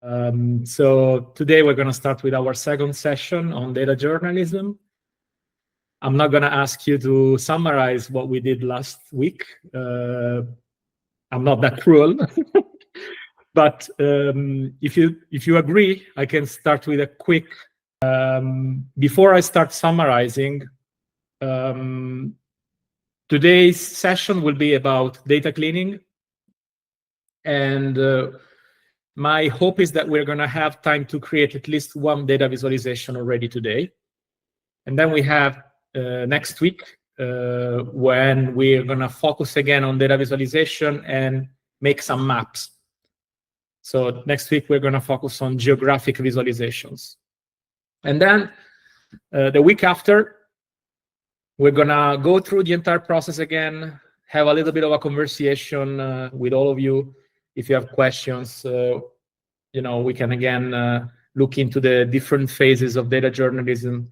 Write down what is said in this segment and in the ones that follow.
So today we're going to start with our second session on data journalism. I'm not going to ask you to summarize what we did last week. I'm not that cruel. But if you agree, I can start with a quick. Before I start summarizing, today's session will be about data cleaning, and my hope is that we're going to have time to create at least one data visualization already today. And then we have next week when we're going to focus again on data visualization and make some maps. So next week, we're going to focus on geographic visualizations. And then the week after, we're going to go through the entire process again, have a little bit of a conversation with all of you. If you have questions, we can again look into the different phases of data journalism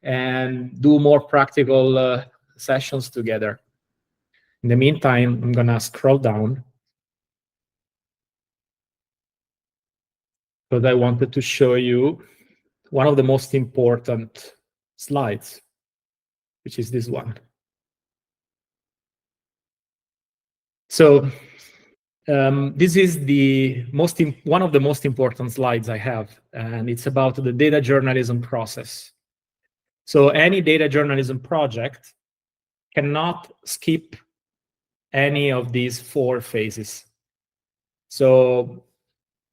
and do more practical sessions together. In the meantime, I'm going to scroll down because I wanted to show you one of the most important slides, which is this one. So this is one of the most important slides I have, and it's about the data journalism process. So any data journalism project cannot skip any of these four phases. So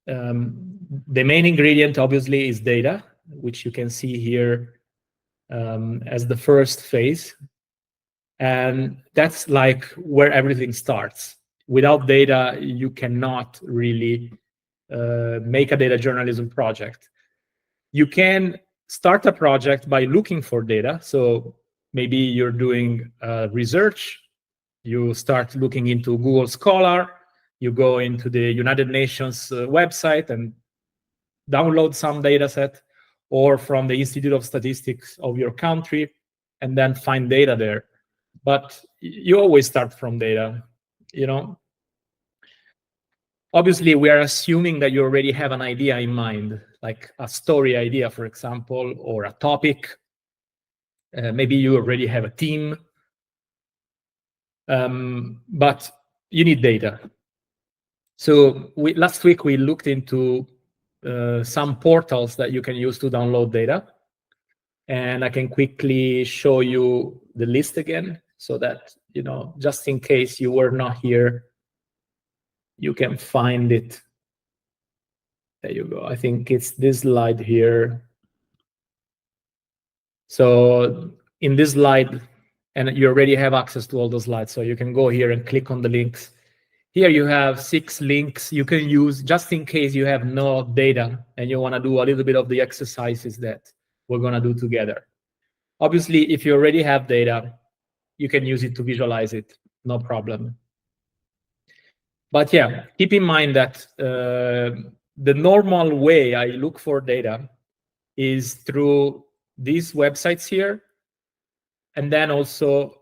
the main ingredient, obviously, is data, which you can see here as the first phase. And that's like where everything starts. Without data, you cannot really make a data journalism project. You can start a project by looking for data. So maybe you're doing research. You start looking into Google Scholar. You go into the United Nations website and download some data set, or from the Institute of Statistics of your country, and then find data there. But you always start from data, Obviously, we are assuming that you already have an idea in mind, like a story idea, for example, or a topic. Maybe you already have a team, but you need data. So last week, we looked into some portals that you can use to download data. And I can quickly show you the list again so that, just in case you were not here, you can find it. There you go. I think it's this slide here. So in this slide, and you already have access to all those slides, so you can go here and click on the links. Here you have 6 links you can use just in case you have no data and you want to do a little bit of the exercises that we're going to do together. Obviously, if you already have data, you can use it to visualize it, no problem. But yeah, keep in mind that the normal way I look for data is through these websites here, and then also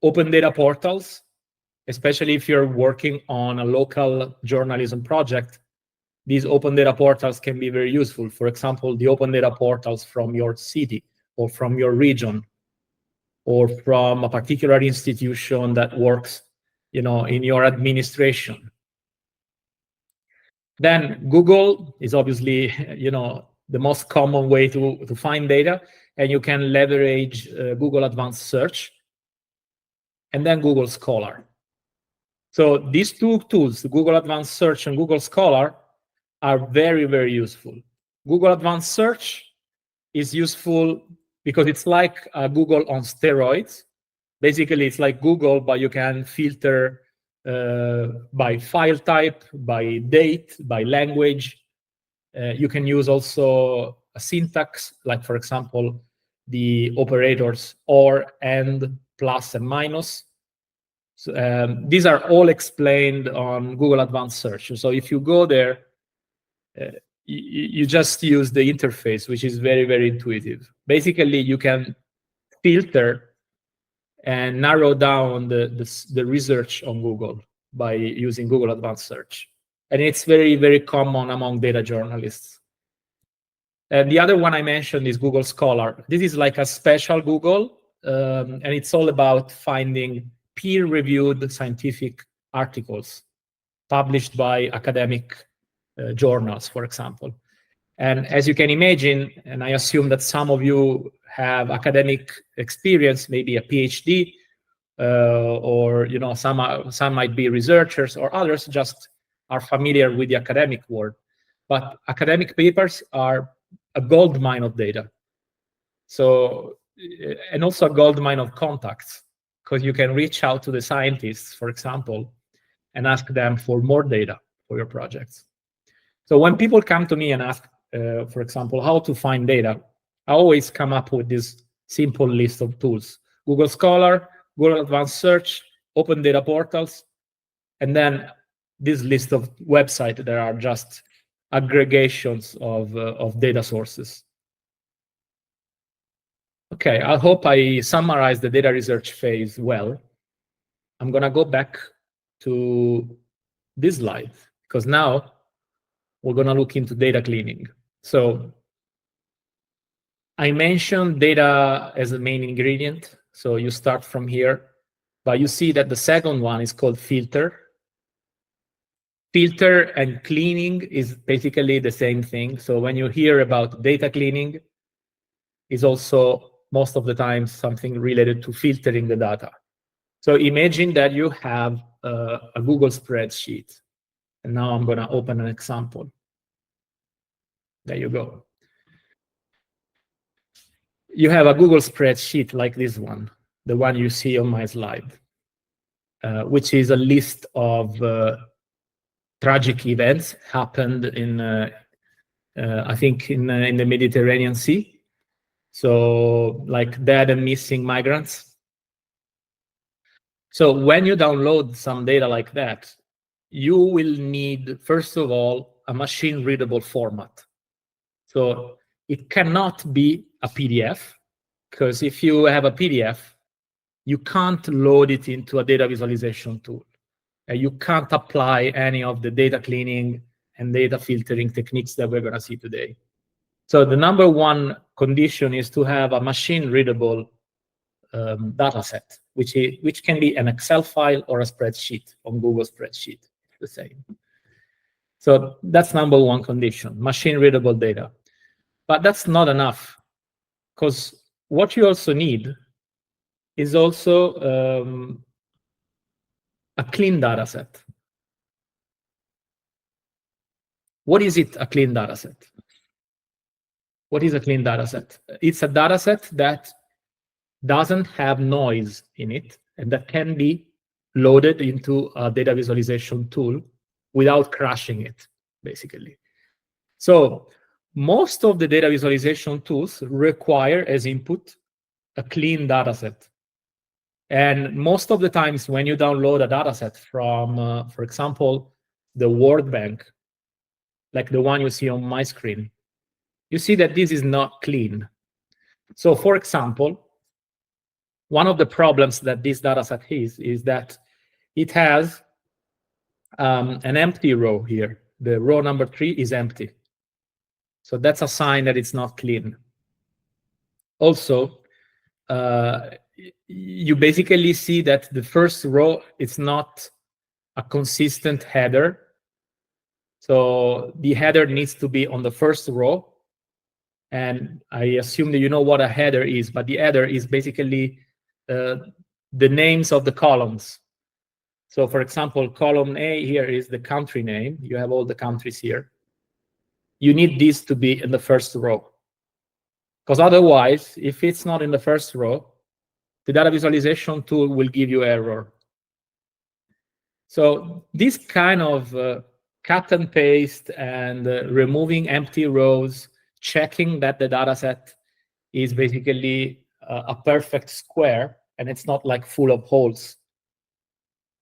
open data portals, especially if you're working on a local journalism project. These open data portals can be very useful. For example, the open data portals from your city or from your region or from a particular institution that works, in your administration. Then Google is obviously, the most common way to find data, and you can leverage Google Advanced Search and then Google Scholar. So these two tools, Google Advanced Search and Google Scholar, are very, very useful. Google Advanced Search is useful because it's like Google on steroids. Basically, it's like Google, but you can filter by file type, by date, by language. You can use also a syntax, like, for example, the operators or, and, plus, and minus. So, these are all explained on Google Advanced Search. So if you go there, you just use the interface, which is very, very intuitive. Basically, you can filter and narrow down the research on Google by using Google Advanced Search. And it's very, very common among data journalists. And the other one I mentioned is Google Scholar. This is like a special Google, and it's all about finding peer-reviewed scientific articles published by academic journals, for example. And as you can imagine, and I assume that some of you have academic experience, maybe a PhD, or some might be researchers, or others just are familiar with the academic world. But academic papers are a gold mine of data. So, and also a gold mine of contacts, because you can reach out to the scientists, for example, and ask them for more data for your projects. So when people come to me and ask, for example, how to find data, I always come up with this simple list of tools: Google Scholar, Google Advanced Search, Open Data Portals, and then this list of websites that are just aggregations of data sources. Okay, I hope I summarized the data research phase well. I'm going to go back to this slide, because now we're going to look into data cleaning. So I mentioned data as the main ingredient. So you start from here, but you see that the second one is called filter. Filter and cleaning is basically the same thing. So when you hear about data cleaning, it's also most of the time something related to filtering the data. So imagine that you have a Google spreadsheet. And now I'm going to open an example. There you go. You have a Google spreadsheet like this one, the one you see on my slide, which is a list of tragic events happened in, I think, in the Mediterranean Sea. So like dead and missing migrants. So when you download some data like that, you will need, first of all, a machine-readable format. So it cannot be a PDF, because if you have a PDF, you can't load it into a data visualization tool. You can't apply any of the data cleaning and data filtering techniques that we're going to see today. So the number one condition is to have a machine-readable data set, which can be an Excel file or a spreadsheet on Google Spreadsheet, the same. So that's number one condition, machine-readable data. But that's not enough, because what you also need is also a clean data set. What is it, a clean data set? What is a clean data set? It's a data set that doesn't have noise in it and that can be loaded into a data visualization tool without crashing it, basically. So most of the data visualization tools require as input a clean data set. And most of the times when you download a data set from, for example, the World Bank, like the one you see on my screen, you see that this is not clean. So for example, one of the problems that this data set is that it has an empty row here. The row number 3 is empty. So that's a sign that it's not clean. Also, you basically see that the first row is not a consistent header. So the header needs to be on the first row. And I assume that you know what a header is, but the header is basically the names of the columns. So for example, column A here is the country name. You have all the countries here. You need this to be in the first row. Because otherwise, if it's not in the first row, the data visualization tool will give you error. So this kind of cut and paste and removing empty rows, checking that the data set is basically a perfect square and it's not like full of holes.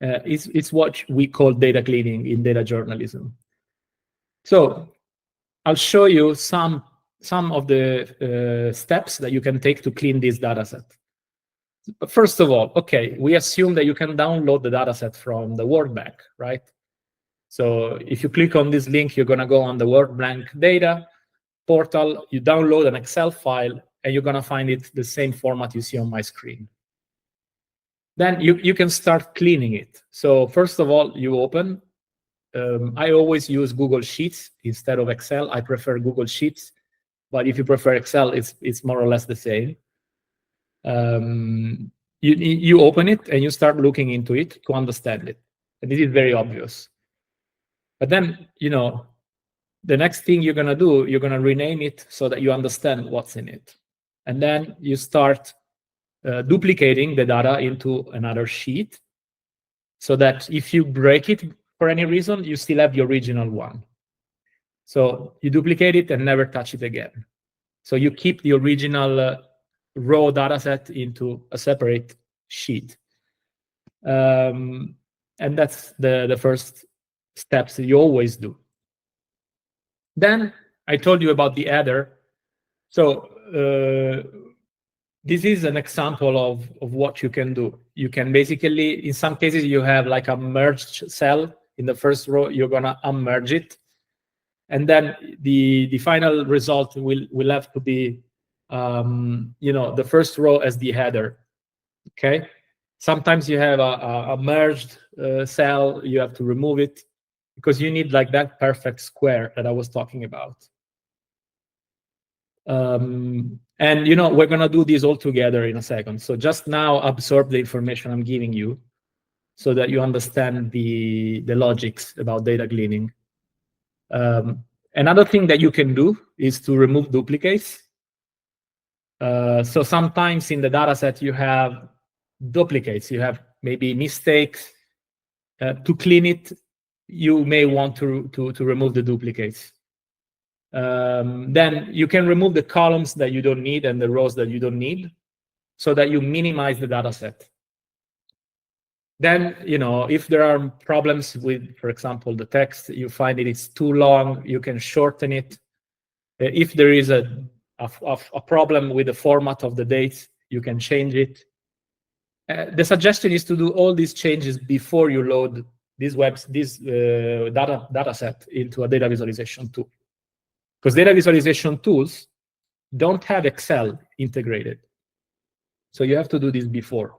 It's what we call data cleaning in data journalism. So I'll show you some of the steps that you can take to clean this data set. But first of all, okay, we assume that you can download the data set from the World Bank, right? So if you click on this link, you're going to go on the World Bank data portal, you download an Excel file, and you're going to find it the same format you see on my screen. Then you can start cleaning it. So first of all, you open. I always use Google Sheets instead of Excel. I prefer Google Sheets, but if you prefer Excel, it's more or less the same. You open it and you start looking into it to understand it. And this is very obvious. But then, the next thing you're going to do, you're going to rename it so that you understand what's in it. And then you start duplicating the data into another sheet so that if you break it for any reason, you still have the original one. So you duplicate it and never touch it again. So you keep the original raw data set into a separate sheet. And that's the first steps that you always do. Then I told you about the header. So this is an example of what you can do. You can basically, in some cases, you have like a merged cell in the first row. You're going to unmerge it. And then the final result will have to be, the first row as the header. Okay. Sometimes you have a merged cell. You have to remove it because you need like that perfect square that I was talking about. And we're going to do this all together in a second. So just now absorb the information I'm giving you so that you understand the logics about data cleaning. Another thing that you can do is to remove duplicates. So sometimes in the data set you have duplicates, you have maybe mistakes. To clean it, you may want to remove the duplicates. Then you can remove the columns that you don't need and the rows that you don't need so that you minimize the data set. Then, if there are problems with, for example, the text, you find it's too long, you can shorten it. If there is a problem with the format of the dates, you can change it. The suggestion is to do all these changes before you load this data set into a data visualization tool. Because data visualization tools don't have Excel integrated. So you have to do this before.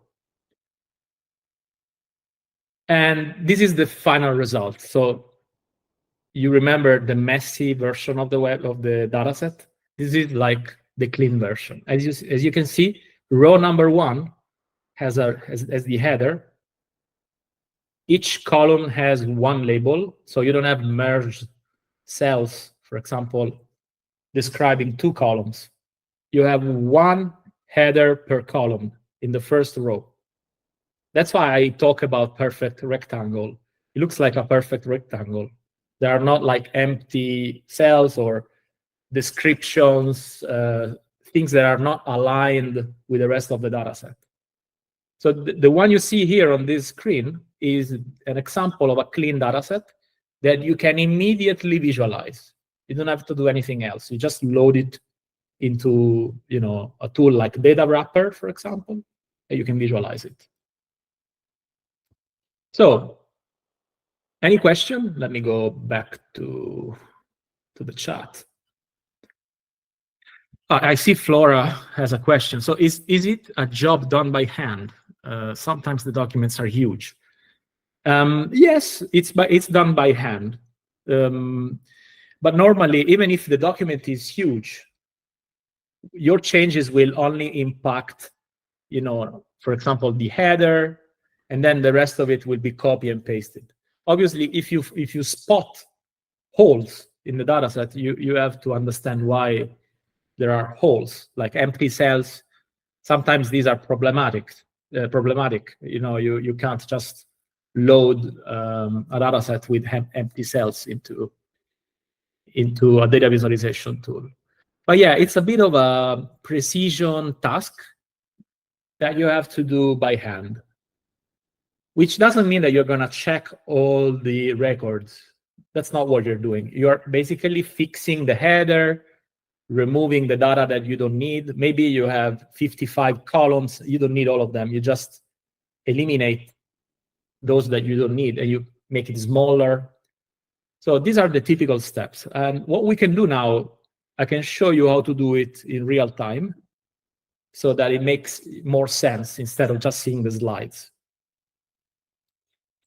And this is the final result. So you remember the messy version of the data set? This is like the clean version. As you can see, row number 1 has the header. Each column has one label, so you don't have merged cells, for example, describing 2 columns. You have one header per column in the first row. That's why I talk about perfect rectangle. It looks like a perfect rectangle. There are not like empty cells or descriptions, things that are not aligned with the rest of the data set. So the one you see here on this screen is an example of a clean data set that you can immediately visualize. You don't have to do anything else. You just load it into a tool like Datawrapper, for example, and you can visualize it. So, any question? Let me go back to the chat. I see Flora has a question. So is it a job done by hand? Sometimes the documents are huge. Yes, it's done by hand. But normally, even if the document is huge, your changes will only impact, for example, the header, and then the rest of it will be copy and pasted. Obviously, if you spot holes in the data set, you have to understand why there are holes, like empty cells. Sometimes these are problematic. You can't just load a data set with empty cells into a data visualization tool. But yeah, it's a bit of a precision task that you have to do by hand, which doesn't mean that you're going to check all the records. That's not what you're doing. You're basically fixing the header, removing the data that you don't need. Maybe you have 55 columns. You don't need all of them. You just eliminate those that you don't need, and you make it smaller. So these are the typical steps. And what we can do now, I can show you how to do it in real time so that it makes more sense instead of just seeing the slides.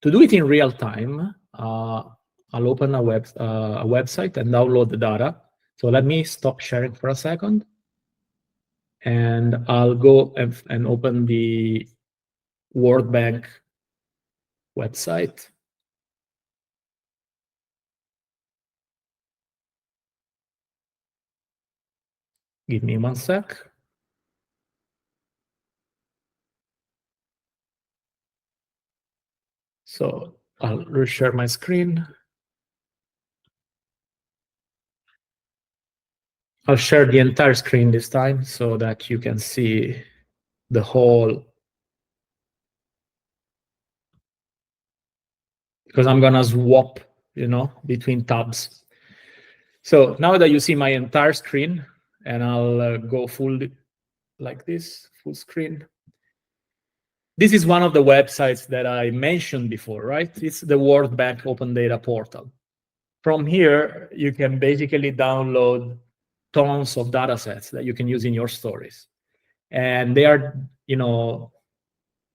To do it in real time, I'll open a website and download the data. So let me stop sharing for a second. And I'll go and open the World Bank website. Give me 1 sec. So I'll reshare my screen. I'll share the entire screen this time so that you can see the whole, because I'm gonna swap, between tabs. So now that you see my entire screen, and I'll go full like this, full screen. This is one of the websites that I mentioned before, right? It's the World Bank Open Data Portal. From here, you can basically download tons of data sets that you can use in your stories. And they are,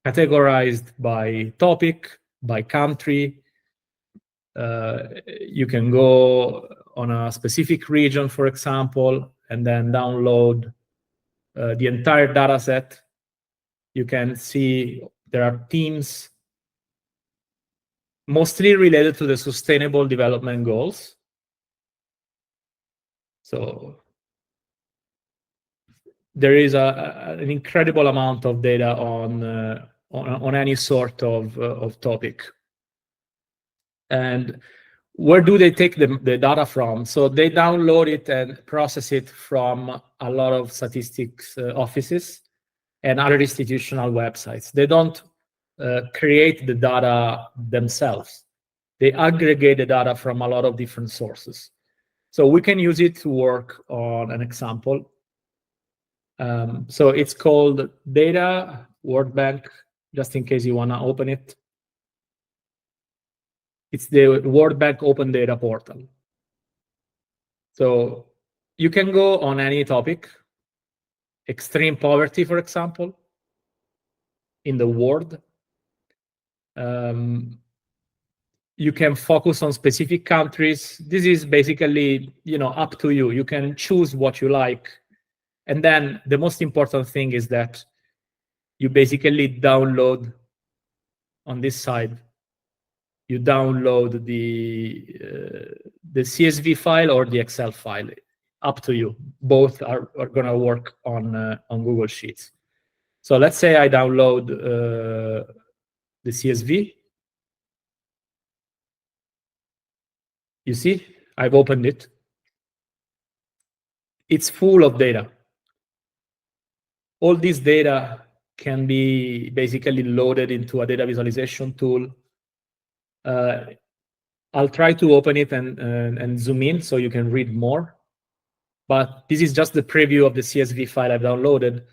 categorized by topic, by country. You can go on a specific region, for example, and then download the entire data set. You can see there are themes mostly related to the Sustainable Development Goals. So there is an incredible amount of data on any sort of topic. And where do they take the data from? So they download it and process it from a lot of statistics offices and other institutional websites. They don't create the data themselves. They aggregate the data from a lot of different sources. So we can use it to work on an example. So it's called Data World Bank, just in case you want to open it. It's the World Bank Open Data Portal. So you can go on any topic, extreme poverty, for example, in the world. You can focus on specific countries. This is basically, up to you. You can choose what you like. And then the most important thing is that you basically download on this side. You download the CSV file or the Excel file. Up to you. Both are going to work on Google Sheets. So let's say I download the CSV. You see, I've opened it. It's full of data. All this data can be basically loaded into a data visualization tool. I'll try to open it and zoom in so you can read more. But this is just the preview of the CSV file I've downloaded.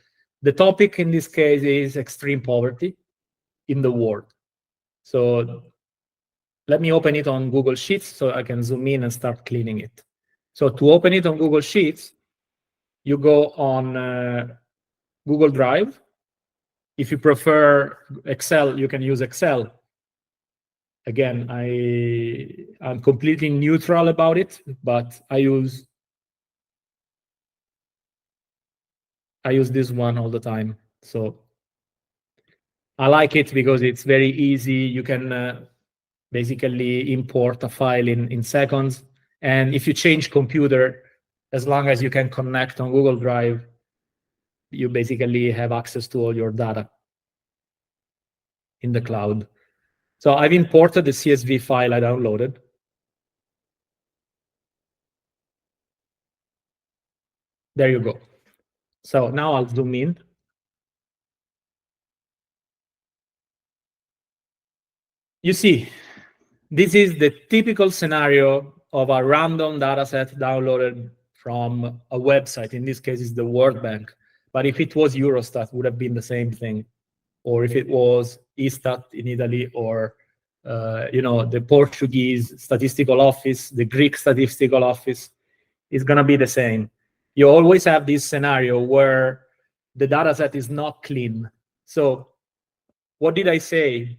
The topic in this case is extreme poverty in the world. So let me open it on Google Sheets so I can zoom in and start cleaning it. So to open it on Google Sheets, you go on Google Drive. If you prefer Excel, you can use Excel. Again, I'm completely neutral about it, but I use this one all the time. So I like it because it's very easy. You can basically import a file in seconds. And if you change computer, as long as you can connect on Google Drive, you basically have access to all your data in the cloud. So I've imported the CSV file I downloaded. There you go. So now I'll zoom in. You see, this is the typical scenario of a random data set downloaded from a website. In this case, it's the World Bank. But if it was Eurostat, it would have been the same thing. Or if it was Istat in Italy or the Portuguese statistical office, the Greek statistical office, is going to be the same. You always have this scenario where the data set is not clean. So what did I say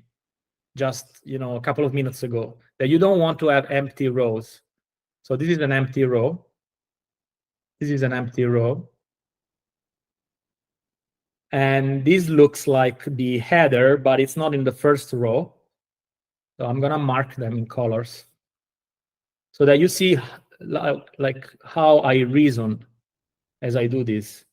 just a couple of minutes ago? That you don't want to have empty rows. So this is an empty row. This is an empty row. And this looks like the header, but it's not in the first row. So I'm going to mark them in colors so that you see like how I reason as I do this.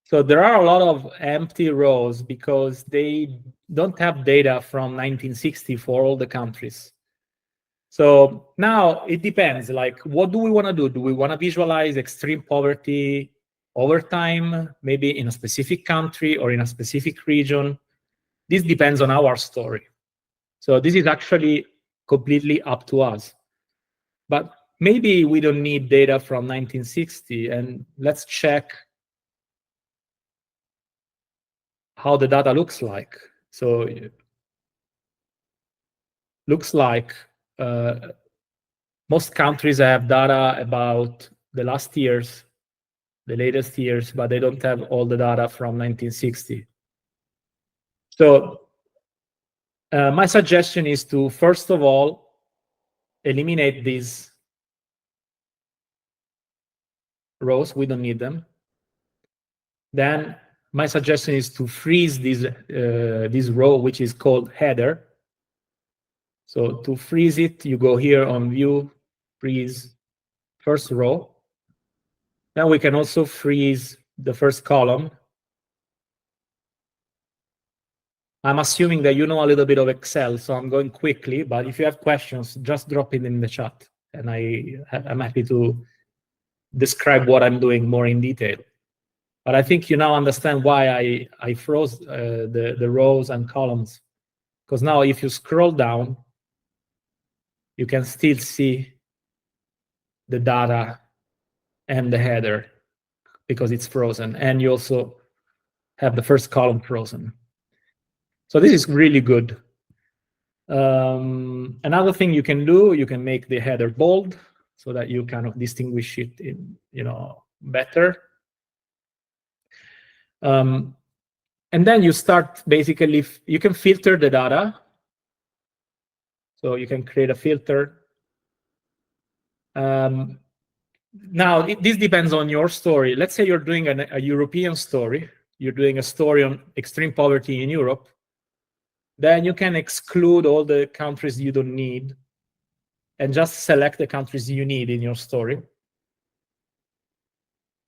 So there are a lot of empty rows because they don't have data from 1960 for all the countries. So now it depends, like what do we want to do? Do we want to visualize extreme poverty over time, maybe in a specific country or in a specific region? This depends on our story. So this is actually completely up to us. But maybe we don't need data from 1960, and let's check how the data looks like. So it looks like most countries have data about the last years, the latest years, but they don't have all the data from 1960. So my suggestion is to, first of all, eliminate these rows. We don't need them. Then my suggestion is to freeze this row, which is called header. So to freeze it, you go here on View, Freeze, First Row. Then we can also freeze the first column. I'm assuming that you know a little bit of Excel, so I'm going quickly, but if you have questions, just drop it in the chat, and I'm happy to describe what I'm doing more in detail. But I think you now understand why I froze the rows and columns, because now if you scroll down, you can still see the data and the header because it's frozen, and you also have the first column frozen. So this is really good. Another thing you can do, you can make the header bold so that you kind of distinguish it in, better. And then you start basically, you can filter the data. So you can create a filter. Now, this depends on your story. Let's say you're doing a European story. You're doing a story on extreme poverty in Europe. Then you can exclude all the countries you don't need and just select the countries you need in your story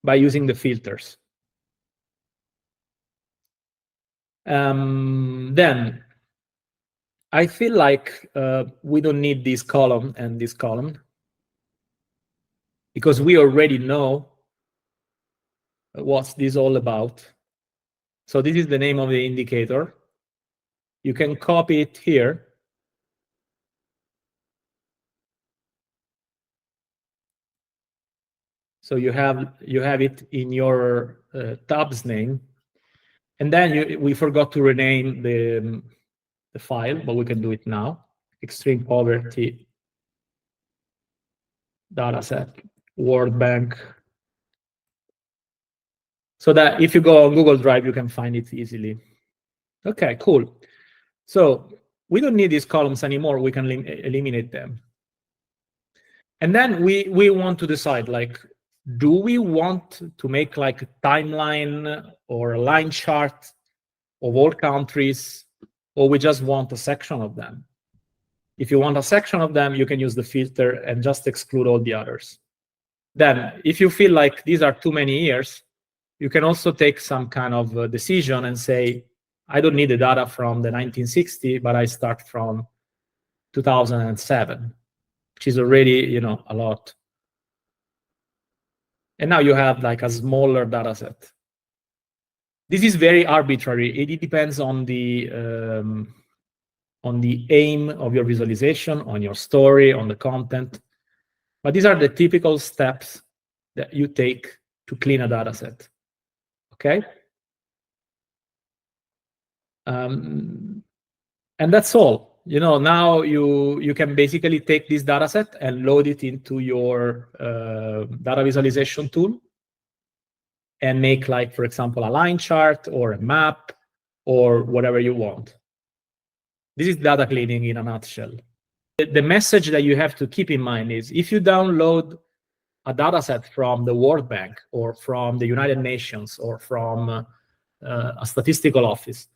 by using the filters. Then I feel like we don't need this column and this column because we already know what's this all about. So this is the name of the indicator. You can copy it here. So you have it in your tab's name. And then we forgot to rename the file, but we can do it now. Extreme poverty dataset, World Bank. So that if you go on Google Drive, you can find it easily. Okay, cool. So we don't need these columns anymore. We can eliminate them. And then we want to decide, like, do we want to make like a timeline or a line chart of all countries, or we just want a section of them? If you want a section of them, you can use the filter and just exclude all the others. Then if you feel like these are too many years, you can also take some kind of decision and say, I don't need the data from the 1960, but I start from 2007, which is already, a lot. And now you have like a smaller data set. This is very arbitrary. It depends on the aim of your visualization, on your story, on the content. But these are the typical steps that you take to clean a data set. Okay? And that's all. now you can basically take this data set and load it into your data visualization tool and make, like, for example, a line chart or a map or whatever you want. This is data cleaning in a nutshell. The message that you have to keep in mind is, if you download a data set from the World Bank or from the United Nations or from a statistical office,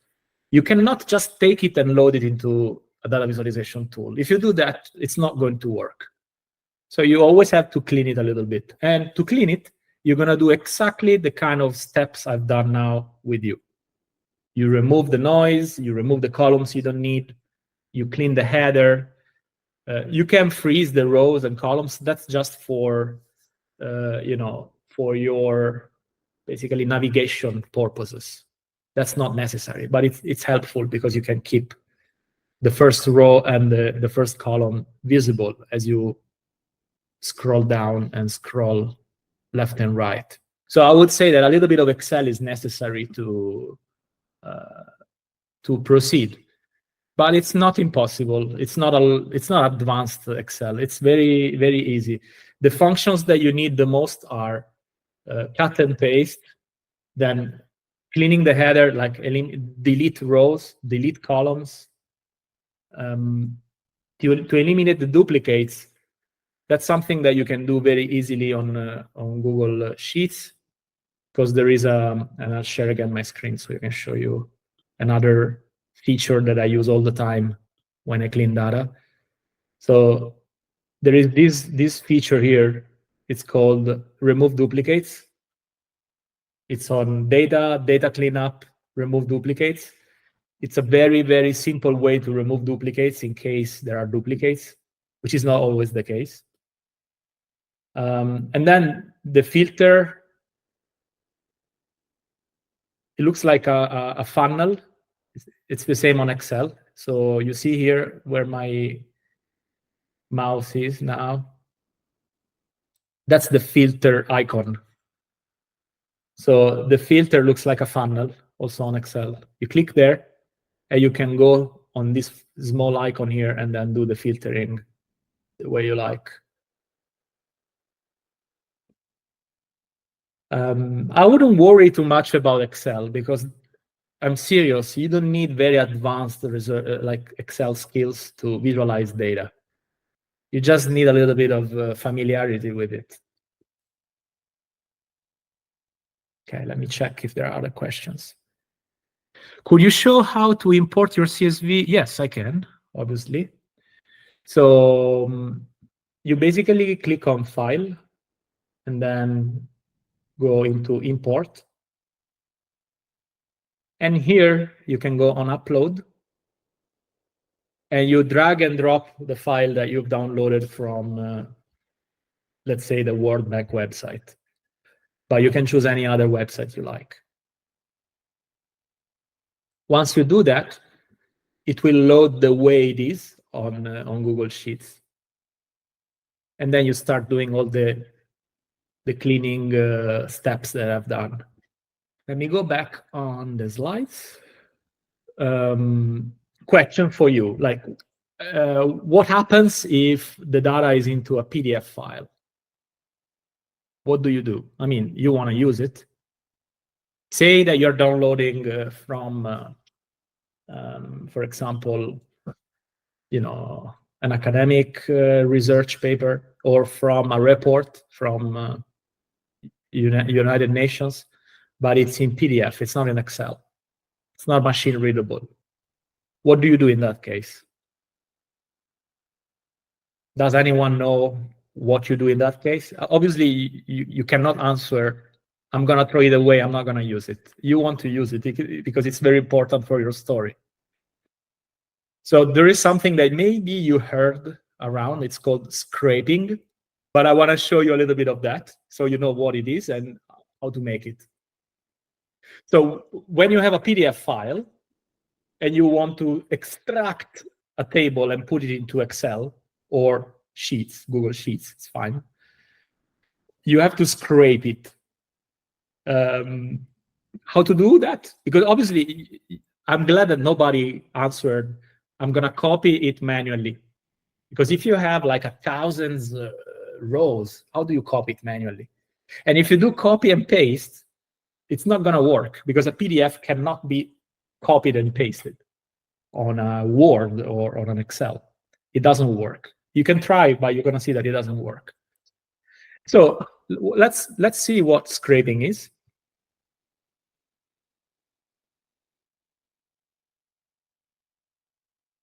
you cannot just take it and load it into a data visualization tool. If you do that, it's not going to work. So you always have to clean it a little bit. And to clean it, you're going to do exactly the kind of steps I've done now with you. You remove the noise, you remove the columns you don't need, you clean the header. You can freeze the rows and columns. That's just for, for your basically navigation purposes. That's not necessary, but it's helpful because you can keep the first row and the first column visible as you scroll down and scroll left and right. So I would say that a little bit of Excel is necessary to proceed, but it's not impossible. It's not advanced Excel. It's very, very easy. The functions that you need the most are cut and paste, then cleaning the header, like delete rows, delete columns, to eliminate the duplicates. That's something that you can do very easily on Google Sheets, because there is and I'll share again my screen so I can show you another feature that I use all the time when I clean data. So there is this feature here. It's called remove duplicates. It's on data cleanup, remove duplicates. It's a very, very simple way to remove duplicates in case there are duplicates, which is not always the case. And then the filter, it looks like a funnel. It's the same on Excel. So you see here where my mouse is now. That's the filter icon. So the filter looks like a funnel also on Excel. You click there, and you can go on this small icon here and then do the filtering the way you like. I wouldn't worry too much about Excel, because I'm serious. You don't need very advanced like Excel skills to visualize data. You just need a little bit of familiarity with it. Okay, let me check if there are other questions. Could you show how to import your CSV? Yes, I can, obviously. So you basically click on File and then go into Import. And here you can go on Upload, and you drag and drop the file that you've downloaded from, let's say, the World Bank website. But you can choose any other website you like. Once you do that, it will load the way it is on Google Sheets. And then you start doing all the cleaning steps that I've done. Let me go back on the slides. Question for you, like, what happens if the data is into a PDF file? What do you do? I mean, you want to use it. Say that you're downloading from, for example, an academic research paper, or from a report from United Nations, but it's in PDF. It's not in Excel. It's not machine readable. What do you do in that case? Does anyone know what you do in that case? Obviously, you cannot answer, I'm going to throw it away, I'm not going to use it. You want to use it because it's very important for your story. So there is something that maybe you heard around. It's called scraping, but I want to show you a little bit of that so you know what it is and how to make it. So when you have a PDF file and you want to extract a table and put it into Excel or Sheets, Google Sheets, it's fine. You have to scrape it. How to do that? Because obviously, I'm glad that nobody answered I'm going to copy it manually. Because if you have like 1,000 rows, how do you copy it manually? And if you do copy and paste, it's not going to work because a PDF cannot be copied and pasted on a Word or on an Excel. It doesn't work. You can try, but you're going to see that it doesn't work. So let's see what scraping is.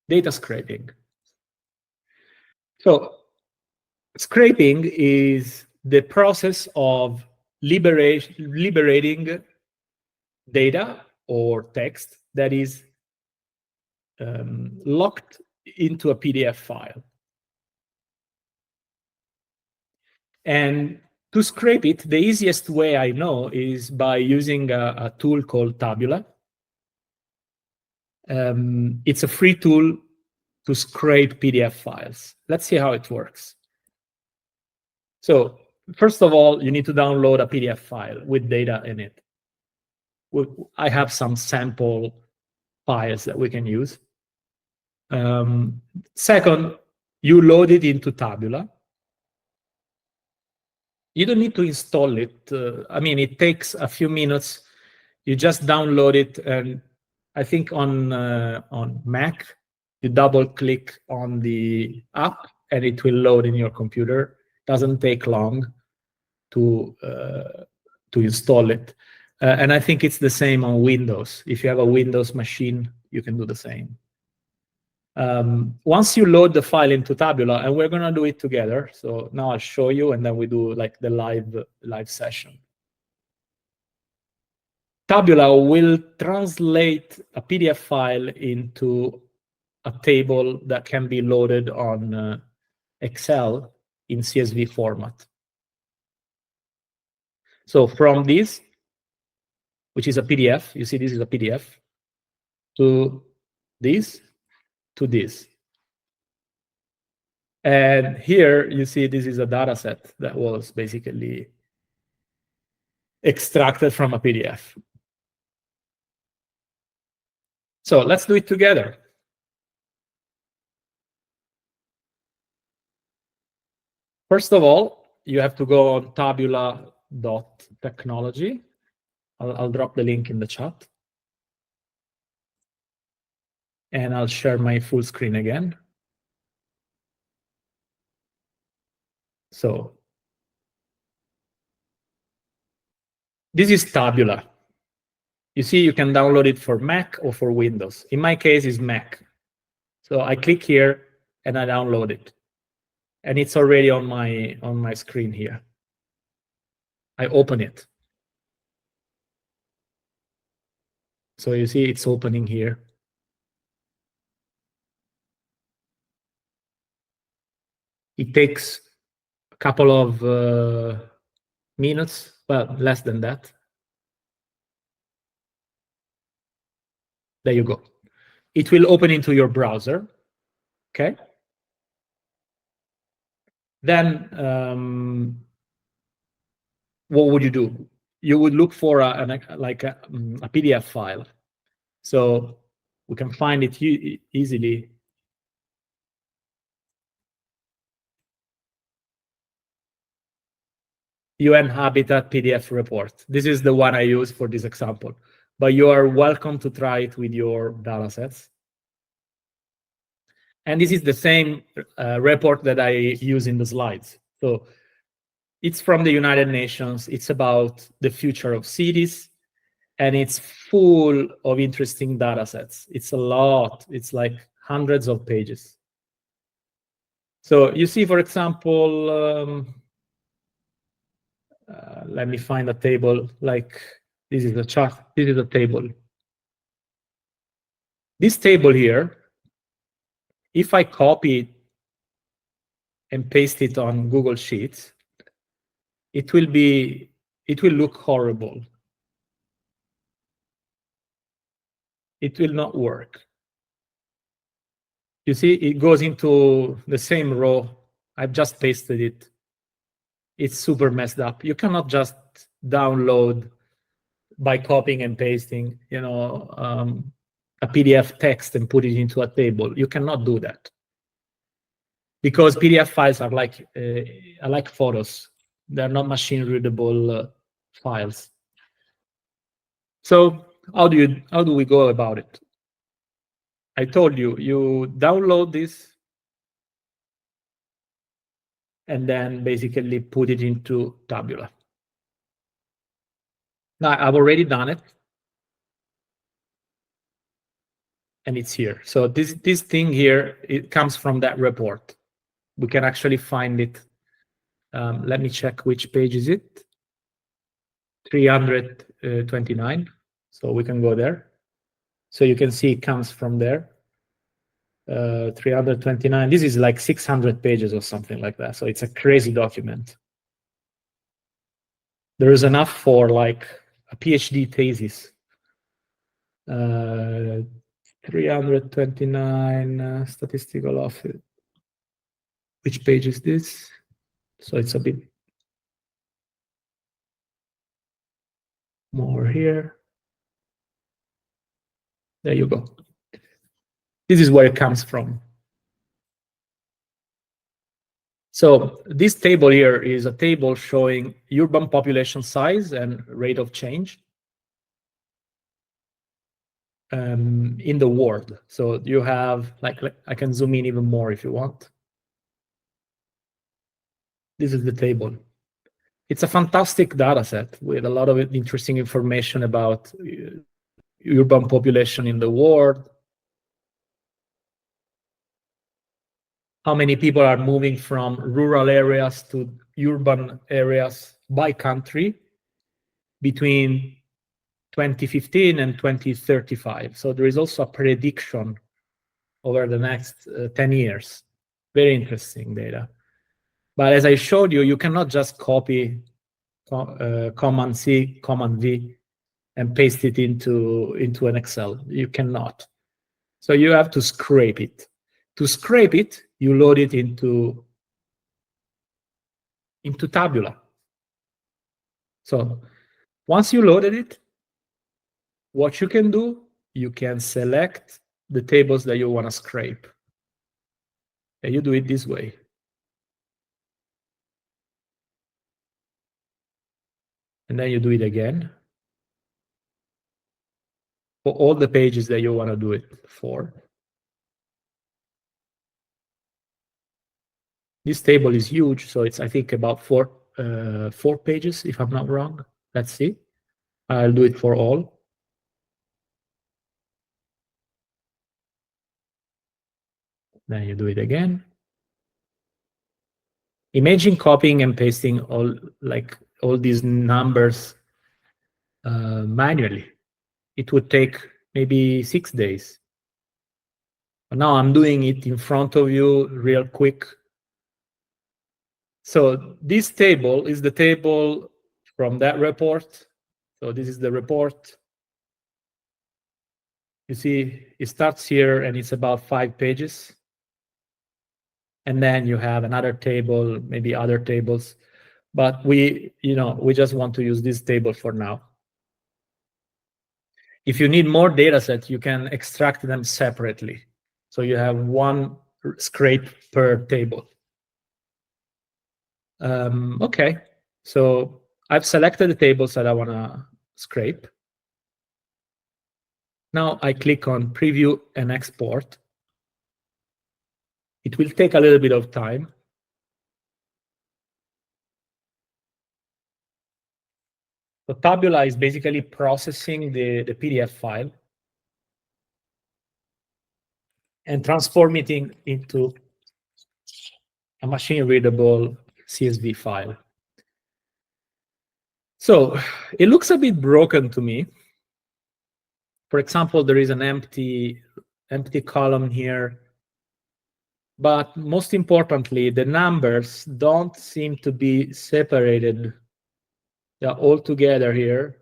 Data scraping. So scraping is the process of liberating data or text that is locked into a PDF file. And to scrape it, the easiest way I know is by using a tool called Tabula. It's a free tool to scrape PDF files. Let's see how it works. So first of all, you need to download a PDF file with data in it. I have some sample files that we can use. Second, you load it into Tabula. You don't need to install it. I mean, it takes a few minutes. You just download it, and I think on Mac, you double-click on the app, and it will load in your computer. Doesn't take long to install it. And I think it's the same on Windows. If you have a Windows machine, you can do the same. Once you load the file into Tabula, and we're going to do it together. So now I'll show you, and then we do like the live session. Tabula will translate a PDF file into a table that can be loaded on Excel in CSV format. So from this, which is a PDF, you see this is a PDF, to this, to this. And here you see this is a data set that was basically extracted from a PDF. So let's do it together. First of all, you have to go on tabula.technology. I'll drop the link in the chat. And I'll share my full screen again. So this is Tabula. You see, you can download it for Mac or for Windows. In my case, it's Mac. So I click here and I download it. And it's already on my screen here. I open it. So you see it's opening here. It takes a couple of minutes, well, less than that. There you go. It will open into your browser, okay? Then what would you do? You would look for a PDF file. So we can find it easily. UN Habitat PDF report. This is the one I use for this example, but you are welcome to try it with your datasets. And this is the same report that I use in the slides. So it's from the United Nations. It's about the future of cities, and it's full of interesting datasets. It's a lot. It's like hundreds of pages. So you see, for example, let me find a table. Like this is a chart. This is a table. This table here, if I copy it and paste it on Google Sheets, it will look horrible. It will not work. You see, it goes into the same row. I've just pasted it. It's super messed up. You cannot just download by copying and pasting. You know, a PDF text and put it into a table. You cannot do that because PDF files are like photos. They're not machine-readable files. So how do we go about it? I told you, you download this and then basically put it into Tabula. Now, I've already done it. And it's here. So this thing here, it comes from that report. We can actually find it. Let me check which page is it. 329. So we can go there. So you can see it comes from there. 329. This is like 600 pages or something like that. So it's a crazy document. There is enough for like a PhD thesis. 329 statistical office. Which page is this? So it's a bit more here. There you go. This is where it comes from. So this table here is a table showing urban population size and rate of change in the world. So you have, like I can zoom in even more if you want. This is the table. It's a fantastic data set with a lot of interesting information about urban population in the world. How many people are moving from rural areas to urban areas by country between 2015 and 2035. So there is also a prediction over the next 10 years. Very interesting data. But as I showed you, you cannot just copy Command C, Command V, and paste it into an Excel. You cannot. So you have to scrape it. To scrape it, you load it into Tabula. So once you loaded it, what you can do, you can select the tables that you want to scrape. And you do it this way. And then you do it again for all the pages that you want to do it for. This table is huge, so it's, I think, about four pages, if I'm not wrong. Let's see. I'll do it for all. Then you do it again. Imagine copying and pasting all these numbers manually. It would take maybe 6 days. But now I'm doing it in front of you real quick. So this table is the table from that report. So this is the report. You see, it starts here and it's about 5 pages. And then you have another table, maybe other tables. But we just want to use this table for now. If you need more data sets, you can extract them separately. So you have one scrape per table. Okay, so I've selected the tables that I want to scrape. Now I click on Preview and Export. It will take a little bit of time. So Tabula is basically processing the PDF file and transforming it into a machine-readable CSV file. So it looks a bit broken to me. For example, there is an empty column here. But most importantly, the numbers don't seem to be separated. They're all together here.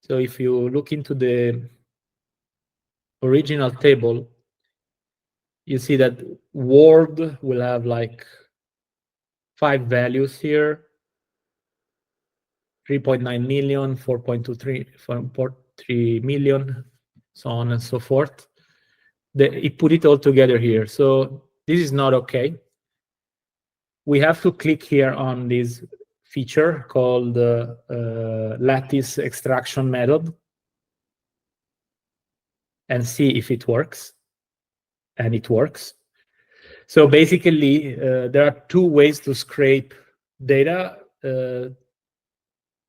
So if you look into the original table, you see that world will have like 5 values here. 3.9 million, 4.23, 4.3 million. so on and so forth. It put it all together here. So this is not okay. We have to click here on this feature called lattice extraction method and see if it works. And it works. So basically, there are two ways to scrape data.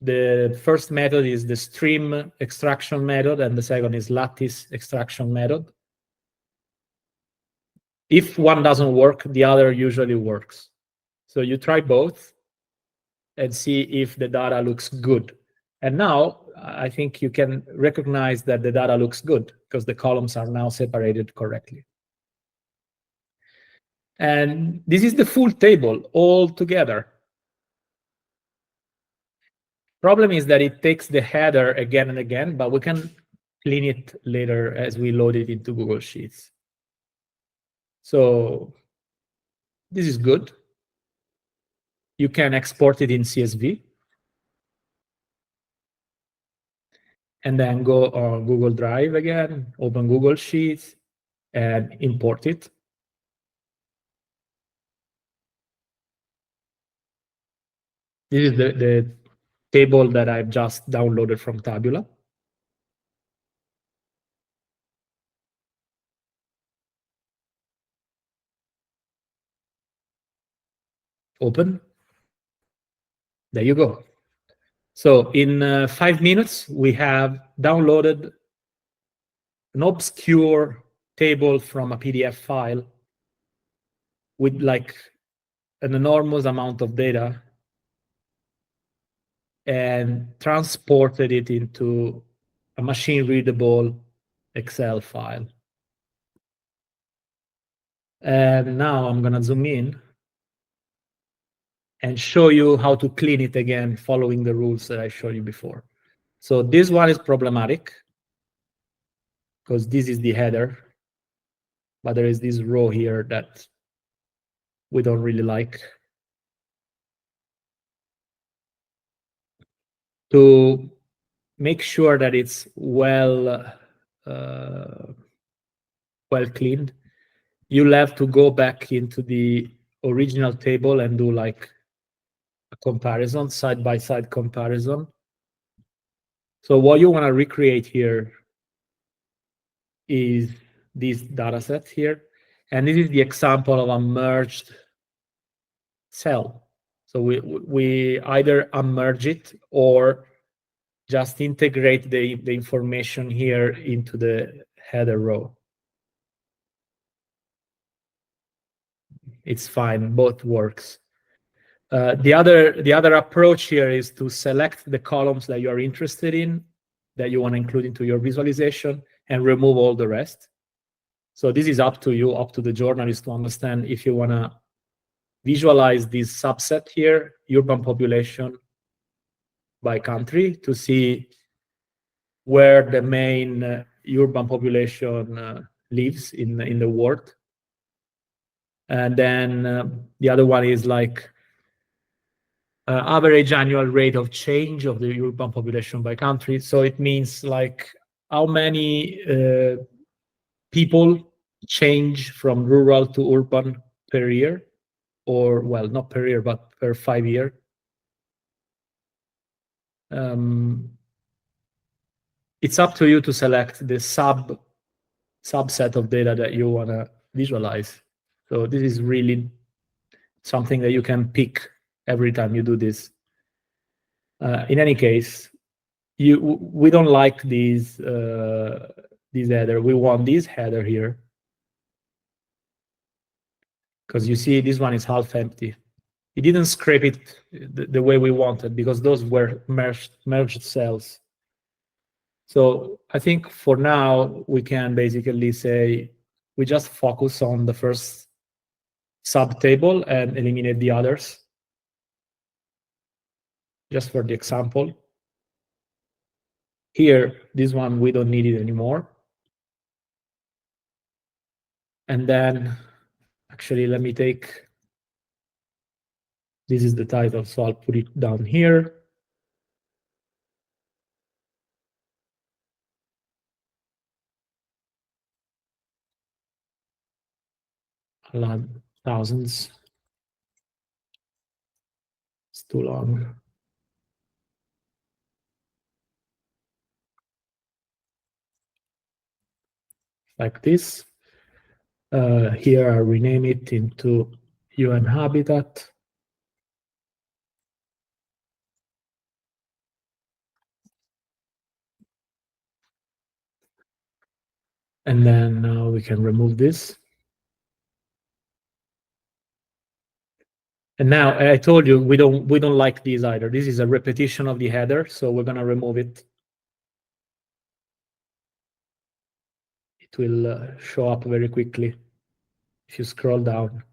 The first method is the stream extraction method, and the second is lattice extraction method. If one doesn't work, the other usually works. So you try both and see if the data looks good. And now I think you can recognize that the data looks good because the columns are now separated correctly. And this is the full table all together. Problem is that it takes the header again and again, but we can clean it later as we load it into Google Sheets. So this is good. You can export it in CSV. And then go on Google Drive again, open Google Sheets, and import it. This is the table that I've just downloaded from Tabula. Open. There you go. So in 5 minutes, we have downloaded an obscure table from a PDF file with like an enormous amount of data and transported it into a machine-readable Excel file. And now I'm going to zoom in and show you how to clean it again, following the rules that I showed you before. So this one is problematic because this is the header, but there is this row here that we don't really like. To make sure that it's well cleaned, you'll have to go back into the original table and do like a comparison, side-by-side comparison. So what you want to recreate here is this data set here. And this is the example of a merged cell. So we either unmerge it or just integrate the information here into the header row. It's fine, both works. The other approach here is to select the columns that you are interested in, that you want to include into your visualization, and remove all the rest. So this is up to you, up to the journalist to understand if you want to visualize this subset here, urban population by country, to see where the main urban population lives in the world. And then the other one is like average annual rate of change of the urban population by country. So it means like how many people change from rural to urban per year, or well, not per year, but per 5 year. It's up to you to select the subset of data that you want to visualize. So this is really something that you can pick every time you do this. In any case, we don't like this header. We want this header here, because you see this one is half empty. It didn't scrape it the way we wanted because those were merged cells. So I think for now we can basically say we just focus on the first subtable and eliminate the others, just for the example. Here, this one, we don't need it anymore. And then, actually, let me take, this is the title, so I'll put it down here. a lot, thousands. It's too long. Like this. Here I rename it into UN Habitat. And then now we can remove this. And now I told you we don't like these either. This is a repetition of the header, so we're gonna remove it. It will show up very quickly if you scroll down.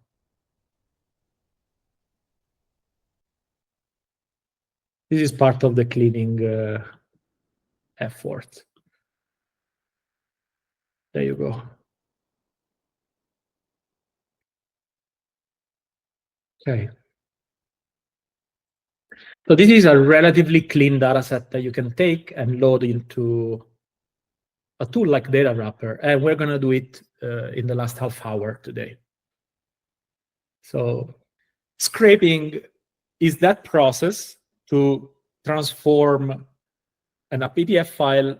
This is part of the cleaning effort. There you go. Okay. So this is a relatively clean data set that you can take and load into a tool like Datawrapper, and we're going to do it in the last half hour today. So scraping is that process to transform a PDF file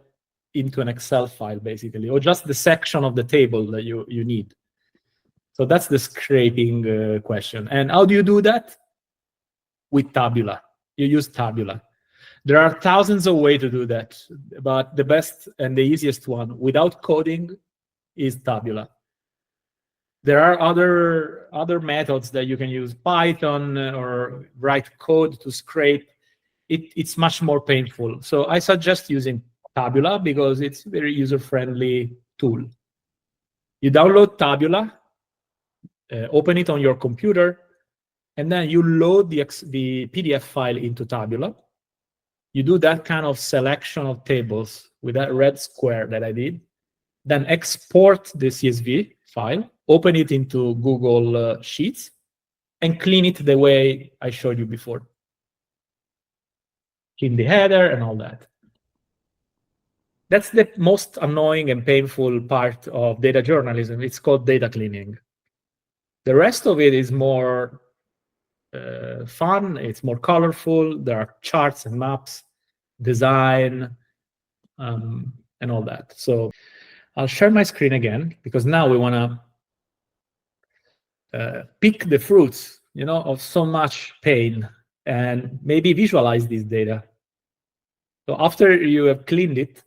into an Excel file, basically, or just the section of the table that you need. So that's the scraping question. And how do you do that? With Tabula. You use Tabula. There are thousands of ways to do that, but the best and the easiest one without coding is Tabula. There are other methods that you can use, Python or write code to scrape. It's much more painful. So I suggest using Tabula because it's a very user-friendly tool. You download Tabula, open it on your computer, and then you load the PDF file into Tabula. You do that kind of selection of tables with that red square that I did, then export the CSV file, open it into Google Sheets, and clean it the way I showed you before. Clean the header and all that. That's the most annoying and painful part of data journalism. It's called data cleaning. The rest of it is more fun, it's more colorful, there are charts and maps, design, and all that. So I'll share my screen again, because now we want to pick the fruits, of so much pain and maybe visualize this data. So after you have cleaned it,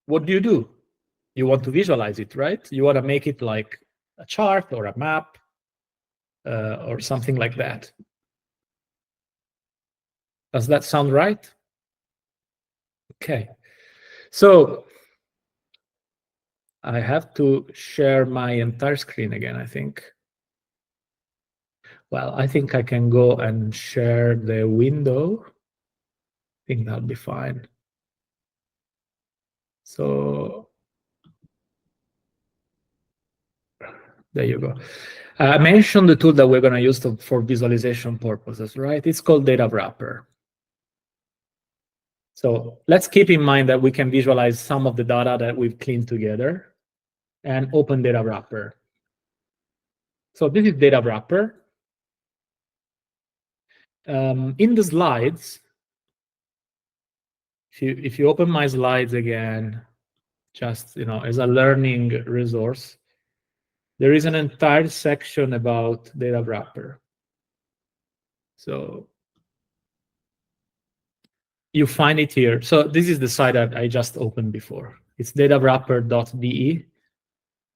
what do? You want to visualize it, right? You want to make it like a chart or a map or something like that. Does that sound right? Okay. So I have to share my entire screen again, I think. Well, I think I can go and share the window. I think that'll be fine. So there you go. I mentioned the tool that we're going to use for visualization purposes, right? It's called Datawrapper. So let's keep in mind that we can visualize some of the data that we've cleaned together and open Datawrapper. So this is Datawrapper. In the slides, if you open my slides again, just as a learning resource, there is an entire section about Datawrapper. So you find it here. So this is the site that I just opened before. It's datawrapper.de.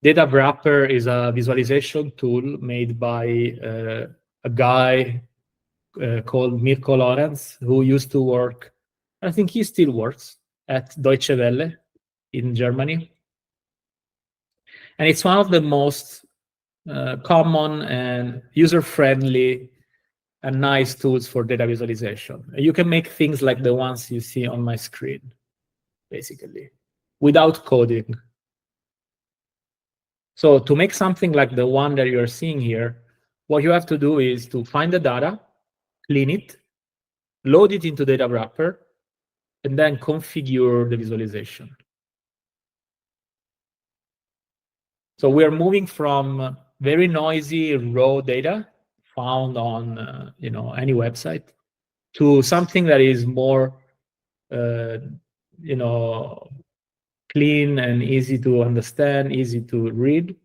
Datawrapper is a visualization tool made by a guy called Mirko Lorenz, who used to work, I think he still works, at Deutsche Welle in Germany. And it's one of the most common and user-friendly and nice tools for data visualization. You can make things like the ones you see on my screen, basically, without coding. So to make something like the one that you're seeing here, what you have to do is to find the data, clean it, load it into Datawrapper, and then configure the visualization. So we are moving from very noisy raw data found on any website to something that is more clean and easy to understand, easy to read,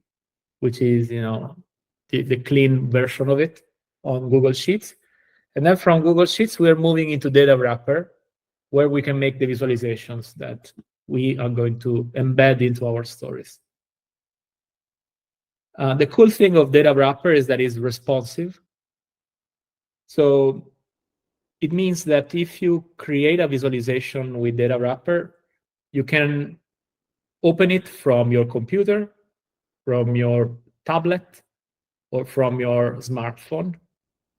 which is the clean version of it on Google Sheets. And then from Google Sheets, we're moving into Datawrapper, where we can make the visualizations that we are going to embed into our stories. The cool thing of Datawrapper is that it's responsive. So it means that if you create a visualization with Datawrapper, you can open it from your computer, from your tablet, or from your smartphone,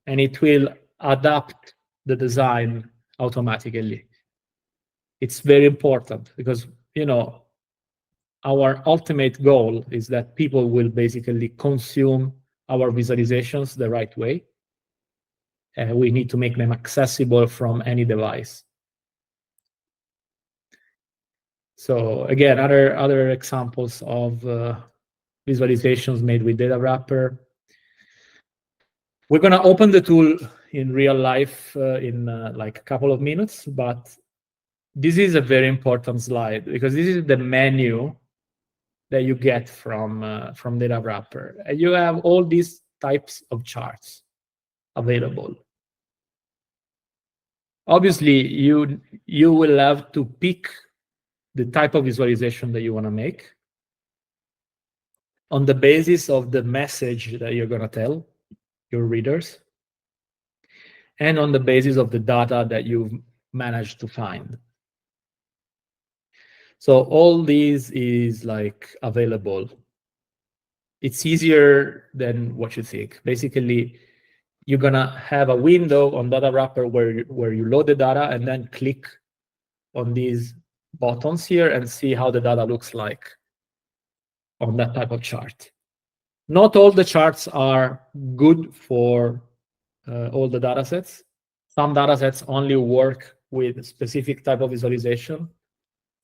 and it will adapt the design automatically. It's very important because our ultimate goal is that people will basically consume our visualizations the right way. And we need to make them accessible from any device. So again, other examples of visualizations made with Datawrapper. We're going to open the tool in real life in like a couple of minutes, but this is a very important slide because this is the menu that you get from Datawrapper. And you have all these types of charts available. Obviously, you will have to pick the type of visualization that you want to make on the basis of the message that you're going to tell your readers and on the basis of the data that you've managed to find. So all these is like available. It's easier than what you think. Basically, you're gonna have a window on Datawrapper where you load the data and then click on these buttons here and see how the data looks like on that type of chart. Not all the charts are good for all the datasets. Some datasets only work with a specific type of visualization.